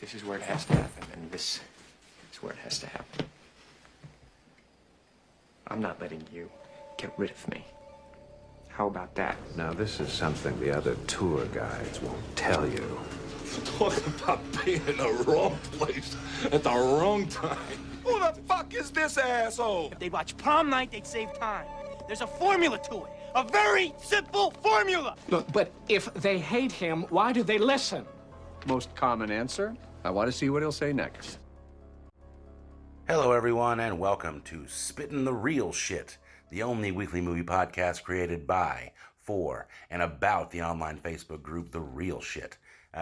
This is where it has to happen, and this is where it has to happen. I'm not letting you get rid of me. How about that? Now, this is something the other tour guides won't tell you. Talk about being in the wrong place at the wrong time. Who the fuck is this asshole? If they'd watch Prom Night, they'd save time. There's a formula to it. A very simple formula. Look, but if they hate him, why do they listen? Most common answer. I want to see what he'll say next. Hello, everyone, and welcome to Spittin' the Real Shit, the only weekly movie podcast created by, for, and about the online Facebook group The Real Shit.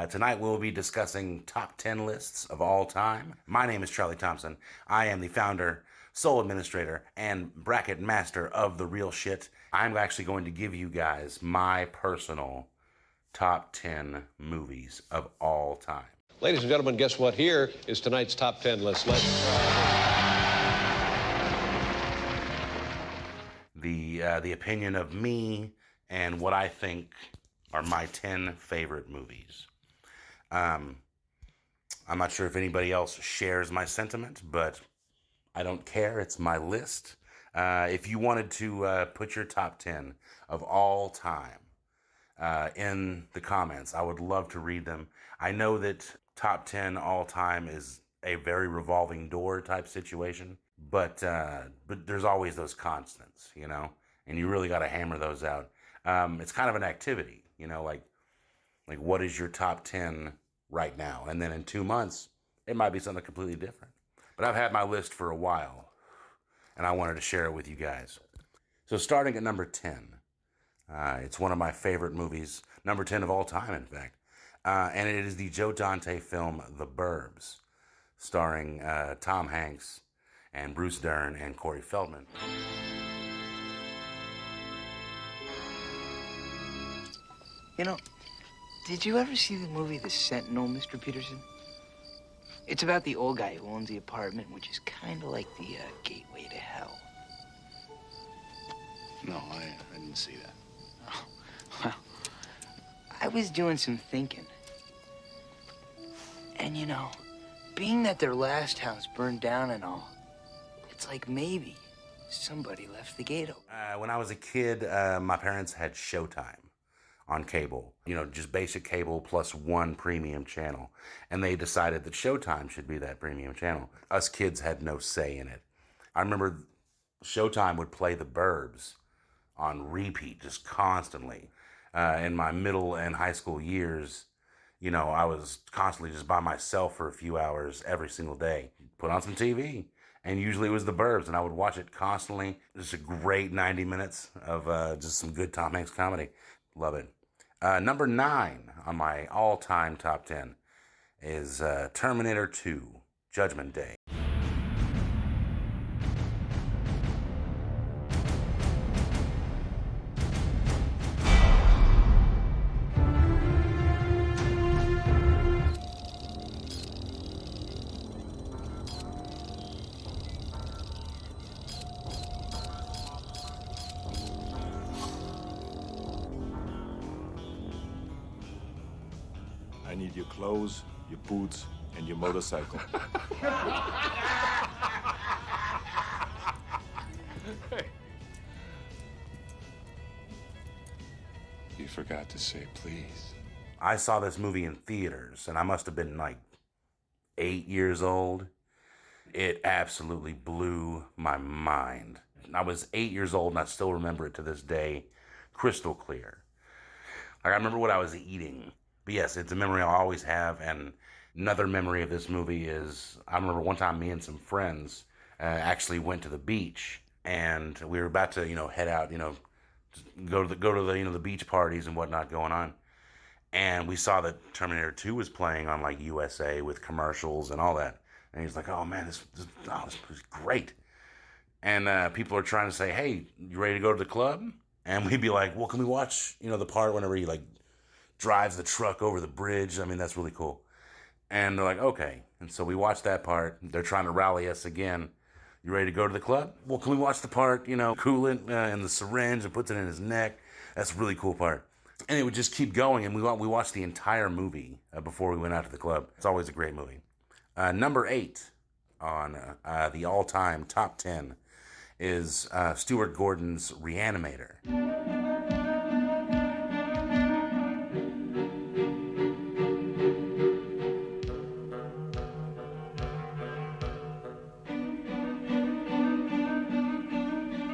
Tonight we'll be discussing top 10 lists of all time. My name is Charlie Thompson. I am the founder, sole administrator, and bracket master of The Real Shit. I'm actually going to give you guys my personal top 10 movies of all time. Ladies and gentlemen, guess what? Here is tonight's top 10 list. The opinion of me and what I think are my 10 favorite movies. I'm not sure if anybody else shares my sentiment, but I don't care. It's my list. If you wanted to put your top 10 of all time in the comments, I would love to read them. I know that top 10 all time is a very revolving door type situation, but there's always those constants, you know, and you really got to hammer those out. It's kind of an activity, you know, like what is your top 10 right now? And then in 2 months, it might be something completely different. But I've had my list for a while, and I wanted to share it with you guys. So starting at number 10, it's one of my favorite movies, number 10 of all time, in fact. And it is the Joe Dante film, The Burbs, starring Tom Hanks and Bruce Dern and Corey Feldman. You know, did you ever see the movie The Sentinel, Mr. Peterson? It's about the old guy who owns the apartment, which is kind of like the gateway to hell. No, I didn't see that. Oh, well, I was doing some thinking. And, you know, being that their last house burned down and all, it's like maybe somebody left the gate open. When I was a kid, my parents had Showtime on cable. You know, just basic cable plus one premium channel. And they decided that Showtime should be that premium channel. Us kids had no say in it. I remember Showtime would play The Burbs on repeat just constantly. In my middle and high school years, you know, I was constantly just by myself for a few hours every single day. Put on some TV, and usually it was The Burbs, and I would watch it constantly. Just a great 90 minutes of just some good Tom Hanks comedy. Love it. Number 9 on my all-time top 10 is Terminator 2, Judgment Day. I need your clothes, your boots, and your motorcycle. You forgot to say please. I saw this movie in theaters, and I must have been like 8 years old. It absolutely blew my mind. I was 8 years old, and I still remember it to this day, crystal clear. Like, I remember what I was eating. But yes, it's a memory I'll always have. And another memory of this movie is, I remember one time me and some friends actually went to the beach, and we were about to, you know, head out, you know, go to the you know, the beach parties and whatnot going on. And we saw that Terminator 2 was playing on like USA with commercials and all that. And he's like, "Oh man, this was great." And people are trying to say, "Hey, you ready to go to the club?" And we'd be like, "Well, can we watch, you know, the part whenever he like drives the truck over the bridge? I mean, that's really cool." And they're like, "Okay." And so we watched that part. They're trying to rally us again. "You ready to go to the club?" "Well, can we watch the part, you know, coolant in the syringe and puts it in his neck? That's a really cool part." And it would just keep going, and we watched the entire movie before we went out to the club. It's always a great movie. Number 8 on the all-time top 10 is Stuart Gordon's Reanimator.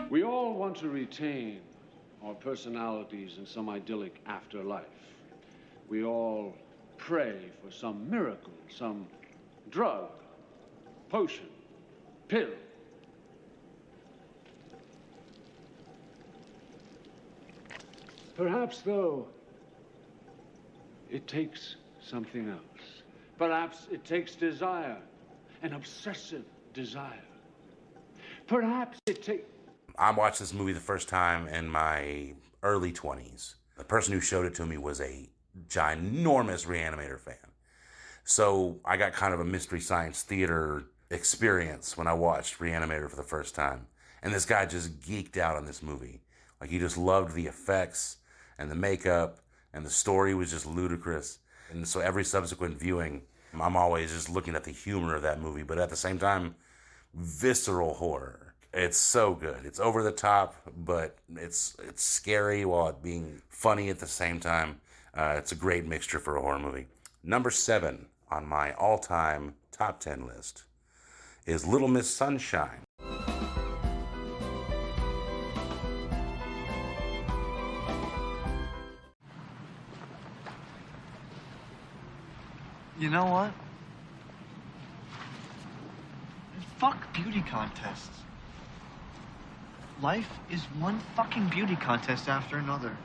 We all want to retain our personalities in some idyllic afterlife. We all pray for some miracle, some drug, potion, pill. Perhaps, though, it takes something else. Perhaps it takes desire, an obsessive desire. Perhaps it takes... I watched this movie the first time in my early 20s. The person who showed it to me was a ginormous Reanimator fan. So I got kind of a Mystery Science Theater experience when I watched Reanimator for the first time. And this guy just geeked out on this movie. Like, he just loved the effects and the makeup, and the story was just ludicrous. And so every subsequent viewing, I'm always just looking at the humor of that movie, but at the same time, visceral horror. It's so good. It's over the top, but it's scary while it being funny at the same time. It's a great mixture for a horror movie. Number 7 on my all-time top 10 list is Little Miss Sunshine. You know what? Fuck beauty contests. Life is one fucking beauty contest after another.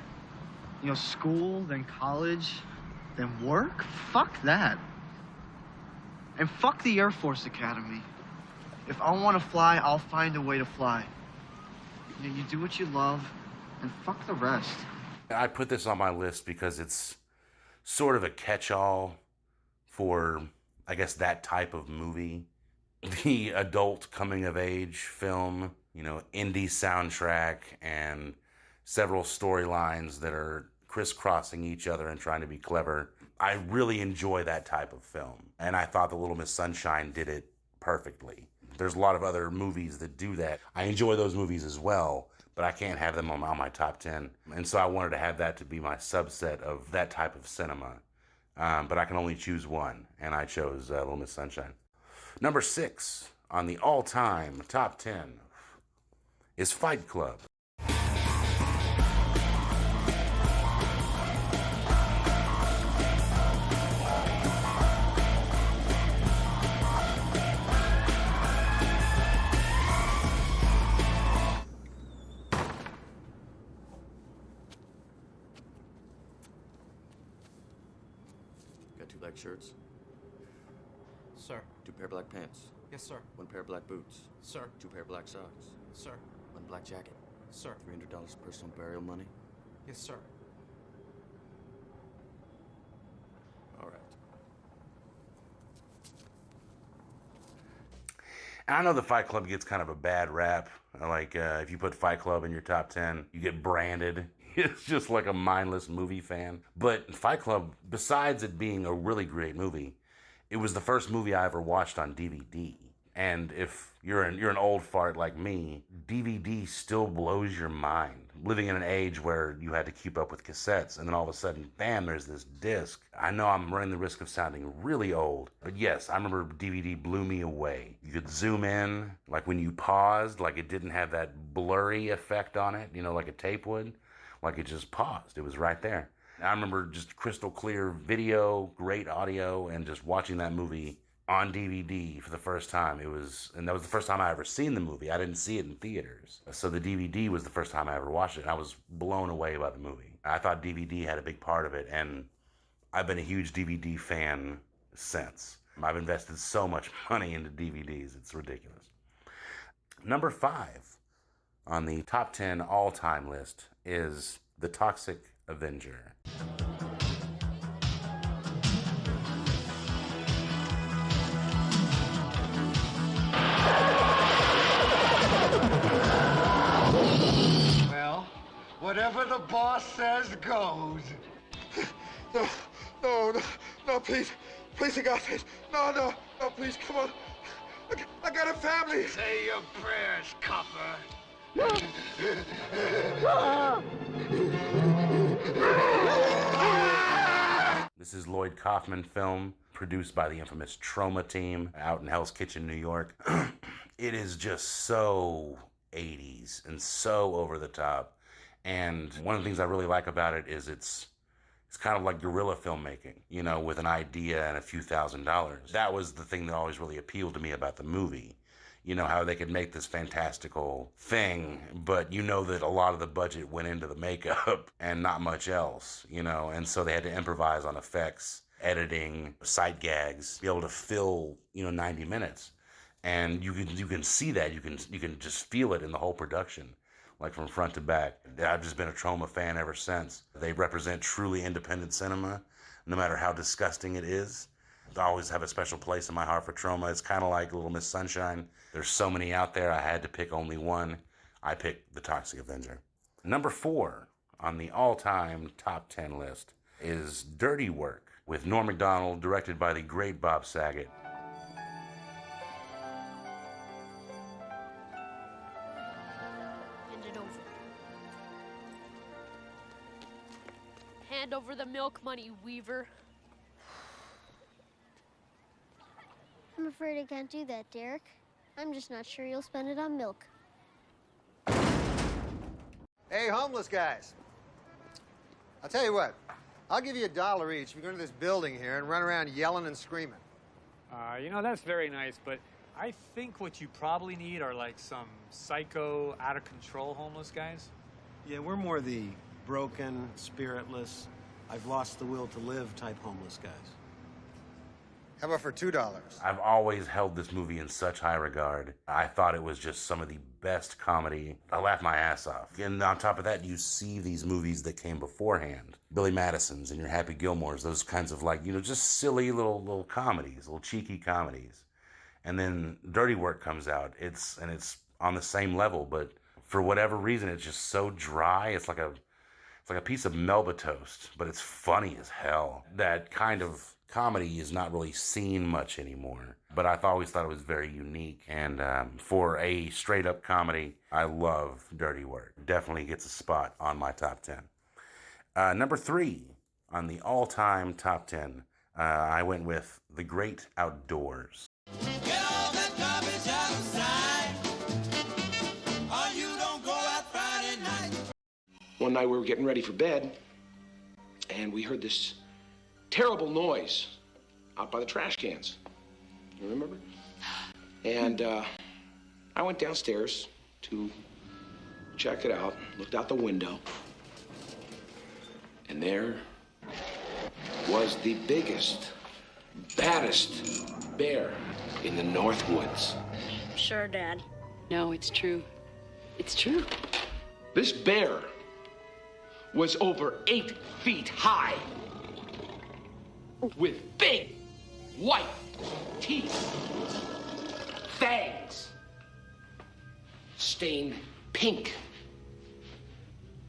You know, school, then college, then work? Fuck that. And fuck the Air Force Academy. If I want to fly, I'll find a way to fly. You know, you do what you love, and fuck the rest. I put this on my list because it's sort of a catch-all for, I guess, that type of movie. The adult coming-of-age film, you know, indie soundtrack, and several storylines that are crisscrossing each other and trying to be clever. I really enjoy that type of film, and I thought The Little Miss Sunshine did it perfectly. There's a lot of other movies that do that. I enjoy those movies as well, but I can't have them on my top 10. And so I wanted to have that to be my subset of that type of cinema. But I can only choose one, and I chose Little Miss Sunshine. Number 6 on the all-time top 10 is Fight Club. Got 2 black shirts? Sir. 2 pair of black pants? Yes, sir. 1 pair of black boots? Sir. 2 pair of black socks? Sir. 1 black jacket? Sir. $300 personal burial money? Yes, sir. All right. And I know the Fight Club gets kind of a bad rap. Like, if you put Fight Club in your top 10, you get branded. It's just like a mindless movie fan. But Fight Club, besides it being a really great movie, it was the first movie I ever watched on DVD. And if you're an old fart like me, DVD still blows your mind. Living in an age where you had to keep up with cassettes, and then all of a sudden, bam, there's this disc. I know I'm running the risk of sounding really old, but yes, I remember DVD blew me away. You could zoom in, like when you paused, like it didn't have that blurry effect on it, you know, like a tape would. Like it just paused. It was right there. I remember just crystal clear video, great audio, and just watching that movie on DVD for the first time. And that was the first time I ever seen the movie. I didn't see it in theaters. So the DVD was the first time I ever watched it, and I was blown away by the movie. I thought DVD had a big part of it, and I've been a huge DVD fan since. I've invested so much money into DVDs, it's ridiculous. Number 5 on the top 10 all-time list is The Toxic Avenger. Well, what Whatever the boss says goes. No, please. Please, for God's sake. No, please, come on. I got a family. Say your prayers, copper. This is Lloyd Kaufman film, produced by the infamous Trauma team out in Hell's Kitchen, New York. It is just so 80s and so over the top. And one of the things I really like about it is it's kind of like guerrilla filmmaking, you know, with an idea and a few $1,000s. That was the thing that always really appealed to me about the movie. You know, how they could make this fantastical thing, but you know that a lot of the budget went into the makeup and not much else, you know, and so they had to improvise on effects, editing, sight gags, be able to fill, 90 minutes. And you can see that, you can just feel it in the whole production, like from front to back. I've just been a Troma fan ever since. They represent truly independent cinema, no matter how disgusting it is. I always have a special place in my heart for Troma. It's kind of like Little Miss Sunshine. There's so many out there, I had to pick only one. I picked The Toxic Avenger. Number 4 on the all-time top 10 list is Dirty Work with Norm Macdonald, directed by the great Bob Saget. Hand it over. Hand over the milk money, Weaver. I'm afraid I can't do that, Derek. I'm just not sure you'll spend it on milk. Hey, homeless guys. I'll tell you what. I'll give you $1 each if you go into this building here and run around yelling and screaming. That's very nice, but I think what you probably need are like some psycho, out-of-control homeless guys. Yeah, we're more the broken, spiritless, I've lost the will to live type homeless guys. How about for $2? I've always held this movie in such high regard. I thought it was just some of the best comedy. I laughed my ass off. And on top of that, you see these movies that came beforehand. Billy Madison's and your Happy Gilmore's, those kinds of just silly little comedies, little cheeky comedies. And then Dirty Work comes out. It's on the same level, but for whatever reason, it's just so dry. It's like a piece of Melba toast, but it's funny as hell. That kind of comedy is not really seen much anymore, but I always thought it was very unique. And for a straight-up comedy, I love Dirty Work. Definitely gets a spot on my top 10. Number 3 on the all-time top 10, I went with The Great Outdoors. Get all that garbage outside, or you don't go out Friday night. One night we were getting ready for bed, and we heard this terrible noise out by the trash cans. You remember? And I went downstairs to check it out, looked out the window, and there was the biggest, baddest bear in the North Woods. Sure, Dad. No, it's true. It's true. This bear was over 8 feet high, with big white teeth, fangs, stained pink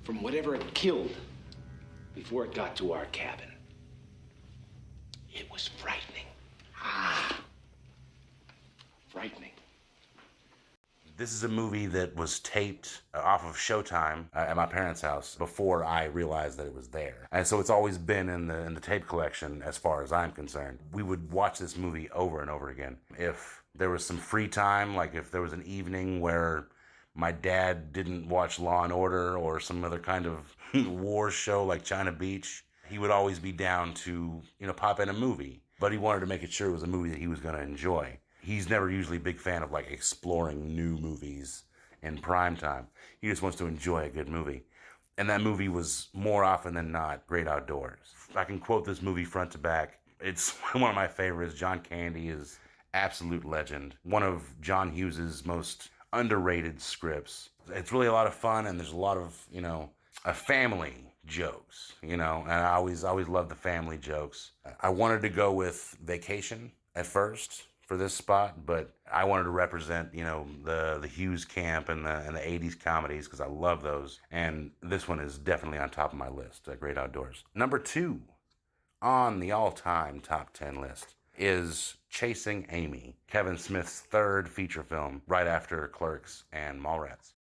from whatever it killed before it got to our cabin. It was frightening. Frightening. This is a movie that was taped off of Showtime at my parents' house before I realized that it was there. And so it's always been in the tape collection as far as I'm concerned. We would watch this movie over and over again. If there was some free time, like if there was an evening where my dad didn't watch Law and Order or some other kind of war show like China Beach, he would always be down to, pop in a movie. But he wanted to make it sure it was a movie that he was going to enjoy. He's never usually a big fan of exploring new movies in prime time. He just wants to enjoy a good movie. And that movie was more often than not Great Outdoors. I can quote this movie front to back. It's one of my favorites. John Candy is absolute legend. One of John Hughes's most underrated scripts. It's really a lot of fun, and there's a lot of, a family jokes, and I always love the family jokes. I wanted to go with Vacation at first for this spot, but I wanted to represent, you know, the Hughes camp and the 80s comedies because I love those. And this one is definitely on top of my list, Great Outdoors. Number 2 on the all-time top 10 list is Chasing Amy, Kevin Smith's third feature film right after Clerks and Mallrats.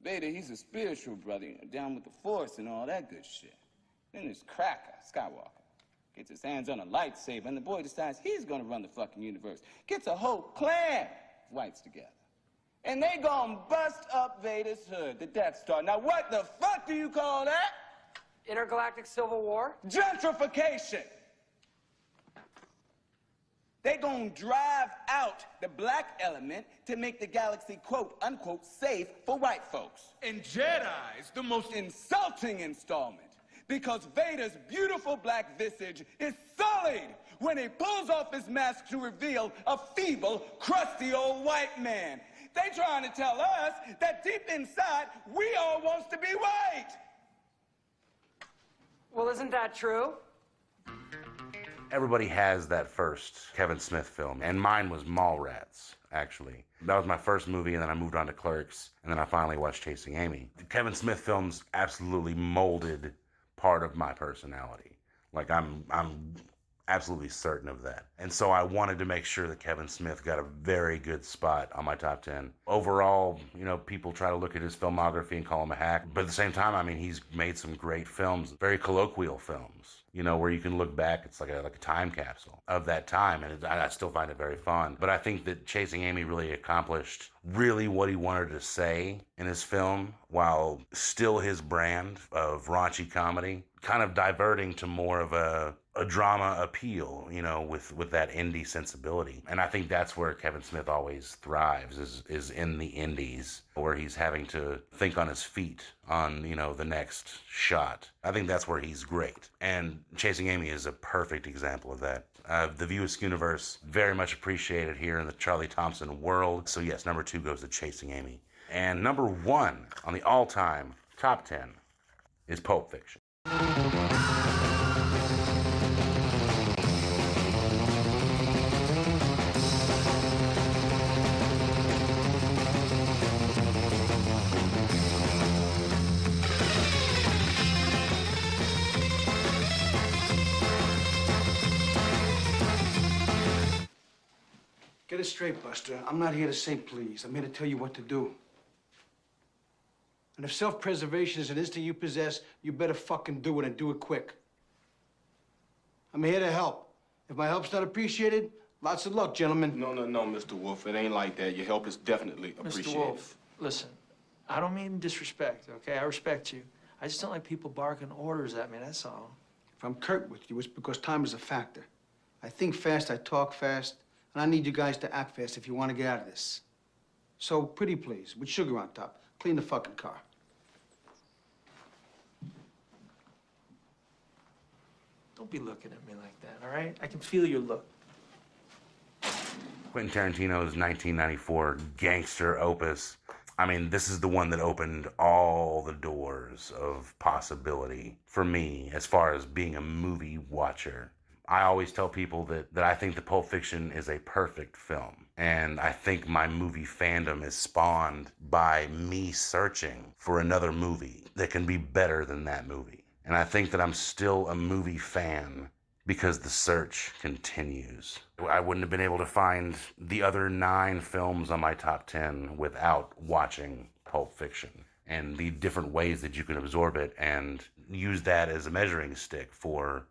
Vader, he's a spiritual brother, you know, down with the Force and all that good shit. Then there's Cracker, Skywalker. Gets his hands on a lightsaber, and the boy decides he's gonna run the fucking universe. Gets a whole clan of whites together. And they gonna bust up Vader's hood, the Death Star. Now what the fuck do you call that? Intergalactic Civil War? Gentrification! They gonna drive out the black element to make the galaxy, quote, unquote, safe for white folks. And Jedi's the most insulting installment because Vader's beautiful black visage is sullied when he pulls off his mask to reveal a feeble, crusty old white man. They trying to tell us that deep inside, we all wants to be white. Well, isn't that true? Everybody has that first Kevin Smith film, and mine was Mallrats, actually. That was my first movie, and then I moved on to Clerks, and then I finally watched Chasing Amy. The Kevin Smith films absolutely molded part of my personality. Like, I'm absolutely certain of that. And so I wanted to make sure that Kevin Smith got a very good spot on my top 10. Overall, you know, people try to look at his filmography and call him a hack, but at the same time, I mean, he's made some great films, very colloquial films, you know, where you can look back, it's like a time capsule of that time, and I still find it very fun. But I think that Chasing Amy really accomplished really what he wanted to say in his film, while still his brand of raunchy comedy, kind of diverting to more of a drama appeal, you know, with that indie sensibility. And I think that's where Kevin Smith always thrives, is in the indies, where he's having to think on his feet on, you know, the next shot. I think that's where he's great. And Chasing Amy is a perfect example of that. The View Askewniverse, very much appreciated here in the Charlie Thompson world. So yes, number 2 goes to Chasing Amy. And number 1 on the all-time top 10 is Pulp Fiction. Get it straight, Buster. I'm not here to say please. I'm here to tell you what to do. And if self-preservation is an instinct you possess, you better fucking do it and do it quick. I'm here to help. If my help's not appreciated, lots of luck, gentlemen. No, Mr. Wolf. It ain't like that. Your help is definitely appreciated. Mr. Wolf, listen. I don't mean disrespect, okay? I respect you. I just don't like people barking orders at me, that's all. If I'm curt with you, it's because time is a factor. I think fast, I talk fast, and I need you guys to act fast if you want to get out of this. So, pretty please, with sugar on top, clean the fucking car. Don't be looking at me like that, all right? I can feel your look. Quentin Tarantino's 1994 gangster opus. I mean, this is the one that opened all the doors of possibility for me as far as being a movie watcher. I always tell people that I think the Pulp Fiction is a perfect film. And I think my movie fandom is spawned by me searching for another movie that can be better than that movie. And I think that I'm still a movie fan because the search continues. I wouldn't have been able to find the other 9 films on my top 10 without watching Pulp Fiction, and the different ways that you can absorb it and use that as a measuring stick for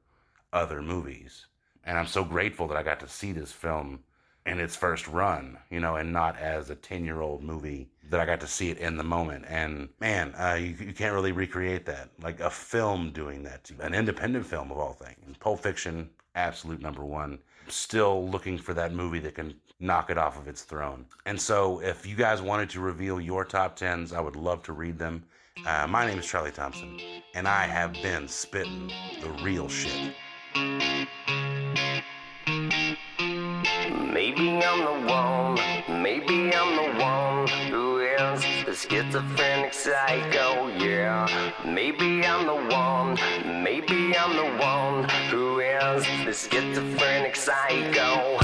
other movies. And I'm so grateful that I got to see this film in its first run, you know, and not as a 10-year-old movie, that I got to see it in the moment. And man, you can't really recreate that. Like a film doing that to you, an independent film of all things. Pulp Fiction, absolute number 1. Still looking for that movie that can knock it off of its throne. And so if you guys wanted to reveal your top 10s, I would love to read them. My name is Charlie Thompson, and I have been spitting the real shit. Maybe Maybe I'm the one, maybe I'm the one who is the schizophrenic psycho, yeah. Maybe I'm the one, maybe I'm the one who is the schizophrenic psycho.